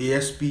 ASP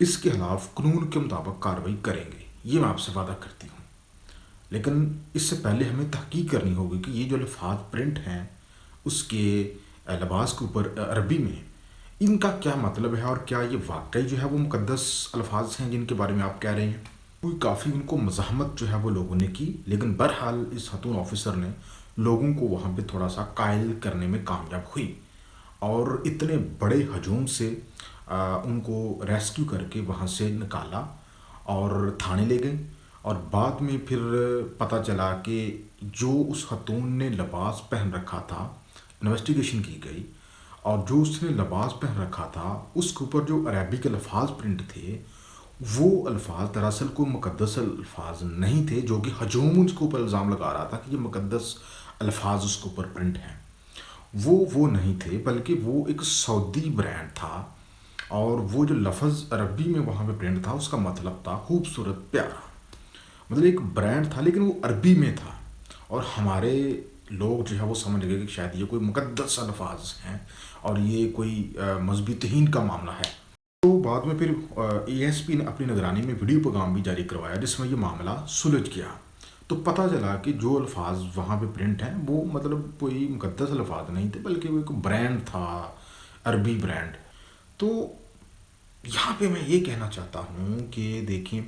اس کے خلاف قانون کے مطابق کارروائی کریں گے، یہ میں آپ سے وعدہ کرتی ہوں۔ لیکن اس سے پہلے ہمیں تحقیق کرنی ہوگی کہ یہ جو الفاظ پرنٹ ہیں اس کے لباس کے اوپر عربی میں، ان کا کیا مطلب ہے، اور کیا یہ واقعی جو ہے وہ مقدس الفاظ ہیں جن کے بارے میں آپ کہہ رہے ہیں۔ کوئی کافی ان کو مزاحمت جو ہے وہ لوگوں نے کی، لیکن بہرحال اس خاتون آفیسر نے لوگوں کو وہاں پہ تھوڑا سا قائل کرنے میں کامیاب ہوئی، اور اتنے بڑے ہجوم سے ان کو ریسکیو کر کے وہاں سے نکالا اور تھانے لے گئے۔ اور بعد میں پھر پتہ چلا کہ جو اس خاتون نے لباس پہن رکھا تھا، انویسٹیگیشن کی گئی، اور جو اس نے لباس پہن رکھا تھا اس کے اوپر جو عربی کے الفاظ پرنٹ تھے، وہ الفاظ دراصل کوئی مقدس الفاظ نہیں تھے، جو کہ ہجوم اس کے اوپر الزام لگا رہا تھا کہ یہ مقدس الفاظ اس کے اوپر پرنٹ ہیں، وہ نہیں تھے، بلکہ وہ ایک سعودی برانڈ تھا، اور وہ جو لفظ عربی میں وہاں پہ پرنٹ تھا اس کا مطلب تھا خوبصورت، پیارا، مطلب ایک برانڈ تھا لیکن وہ عربی میں تھا، اور ہمارے لوگ جو ہے وہ سمجھ گئے کہ شاید یہ کوئی مقدس الفاظ ہیں اور یہ کوئی مذہبی توہین کا معاملہ ہے۔ تو بعد میں پھر اے ایس پی نے اپنی نگرانی میں ویڈیو پیغام بھی جاری کروایا جس میں یہ معاملہ سلجھ گیا۔ تو پتہ چلا کہ جو الفاظ وہاں پہ پرنٹ ہیں وہ مطلب کوئی مقدس الفاظ نہیں تھے، بلکہ وہ ایک برانڈ تھا، عربی برانڈ۔ تو یہاں پہ میں یہ کہنا چاہتا ہوں کہ دیکھیں،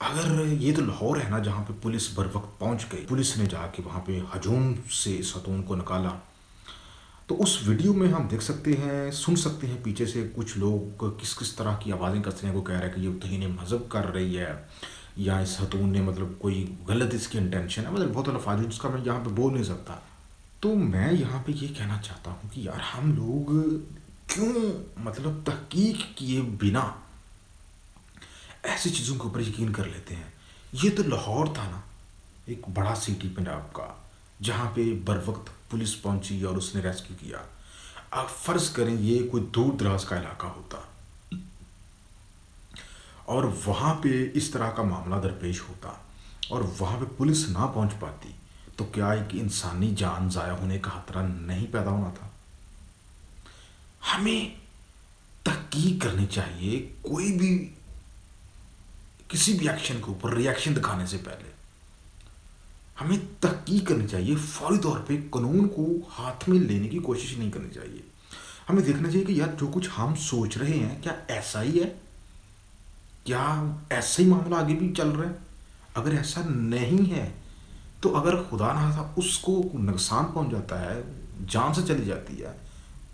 اگر یہ تو لاہور ہے نا جہاں پہ پولیس بر وقت پہنچ گئی، پولیس نے جا کے وہاں پہ ہجوم سے اس خاتون کو نکالا، تو اس ویڈیو میں ہم دیکھ سکتے ہیں، سن سکتے ہیں پیچھے سے کچھ لوگ کس طرح کی آوازیں کرتے ہیں، وہ کہہ رہا ہے کہ یہ توہین مذہب کر رہی ہے، یا اس خاتون نے مطلب کوئی غلط اس کی انٹینشن ہے، مطلب بہت الفاظ جس کا میں یہاں پہ بول نہیں سکتا۔ تو میں یہاں پہ یہ کہنا چاہتا ہوں کہ یار ہم لوگ کیوں مطلب تحقیق کیے بنا ایسی چیزوں کے اوپر یقین کر لیتے ہیں۔ یہ تو لاہور تھا نا، ایک بڑا سٹی پنجاب کا، جہاں پہ بر وقت پولیس پہنچی اور اس نے ریسکیو کیا۔ آپ فرض کریں یہ کوئی دور دراز کا علاقہ ہوتا اور وہاں پہ اس طرح کا معاملہ درپیش ہوتا اور وہاں پہ پولیس نہ پہنچ پاتی، تو کیا ایک انسانی جان ضائع ہونے کا خطرہ نہیں پیدا ہونا تھا؟ ہمیں تحقیق کرنی چاہیے، کوئی بھی کسی بھی ایکشن کے اوپر ری ایکشن دکھانے سے پہلے ہمیں تحقیق کرنی چاہیے، فوری طور پہ قانون کو ہاتھ میں لینے کی کوشش نہیں کرنی چاہیے۔ ہمیں دیکھنا چاہیے کہ یار جو کچھ ہم سوچ رہے ہیں کیا ایسا ہی ہے، کیا ایسا ہی معاملہ آگے بھی چل رہا ہے؟ اگر ایسا نہیں ہے تو اگر خدا نہ خواستہ اس کو نقصان پہنچ جاتا ہے، جان سے چلی جاتی ہے،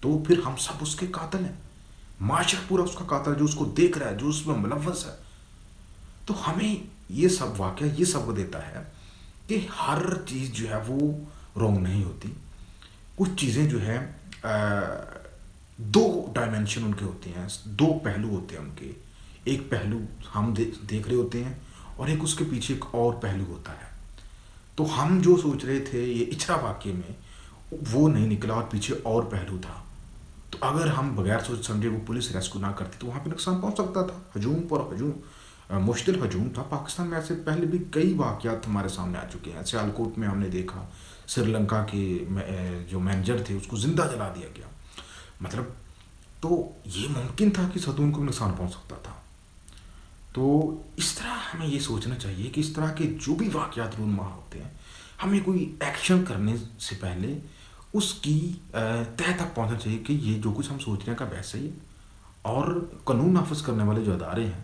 تو پھر ہم سب اس کے قاتل ہیں، معاشرہ پورا اس کا قاتل ہے جو اس کو دیکھ رہا ہے، جو اس میں ملوث ہے۔ تو ہمیں یہ سب واقعہ یہ سبق دیتا ہے کہ ہر چیز جو ہے وہ رونگ نہیں ہوتی، کچھ چیزیں جو ہے دو ڈائمینشن ان کے ہوتے ہیں، دو پہلو ہوتے ہیں ان کے، ایک پہلو ہم دیکھ رہے ہوتے ہیں اور ایک اس کے پیچھے ایک اور پہلو ہوتا ہے۔ تو ہم جو سوچ رہے تھے یہ اچھا واقعے میں وہ نہیں نکلا اور پیچھے اور پہلو تھا، تو اگر ہم بغیر سوچ سمجھے وہ پولیس ریسکیو نہ کرتی تو وہاں پہ نقصان پہنچ سکتا تھا۔ ہجوم پر ہجوم، مشتل ہجوم تھا۔ پاکستان میں ایسے پہلے بھی کئی واقعات ہمارے سامنے آ چکے ہیں۔ سیالکوٹ میں ہم نے دیکھا سری لنکا کے جو مینیجر تھے اس کو زندہ جلا دیا گیا، مطلب تو یہ ممکن تھا کہ خاتون کو نقصان پہنچ سکتا تھا۔ تو اس طرح ہمیں یہ سوچنا چاہیے کہ اس طرح کے جو بھی واقعات رونما ہوتے ہیں، ہمیں کوئی ایکشن کرنے سے پہلے اس کی تہہ تک پہنچنا چاہیے کہ یہ جو کچھ ہم سوچ رہے ہیں کا ویسا ہی ہے، اور قانون نافذ کرنے والے جو ادارے ہیں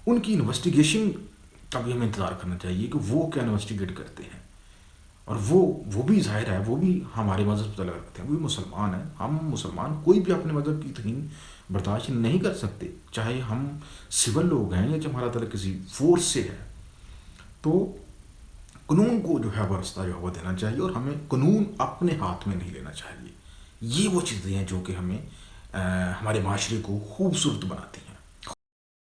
ان کی انویسٹیگیشن کا بھی ہمیں انتظار کرنا چاہیے کہ وہ کیا انویسٹیگیٹ کرتے ہیں، اور وہ بھی ظاہر ہے وہ بھی ہمارے مذہب سے تعلق رکھتے ہیں، وہ بھی مسلمان ہیں۔ ہم مسلمان کوئی بھی اپنے مذہب کی توہین برداشت نہیں کر سکتے، چاہے ہم سول لوگ ہیں یا چاہے ہمارا تعلق کسی فورس سے ہے۔ تو قانون کو جو ہے وہ راستہ جو ہے وہ دینا چاہیے، اور ہمیں قانون اپنے ہاتھ میں نہیں لینا چاہیے۔ یہ وہ چیزیں ہیں جو کہ ہمیں ہمارے معاشرے کو خوبصورت بناتی ہیں۔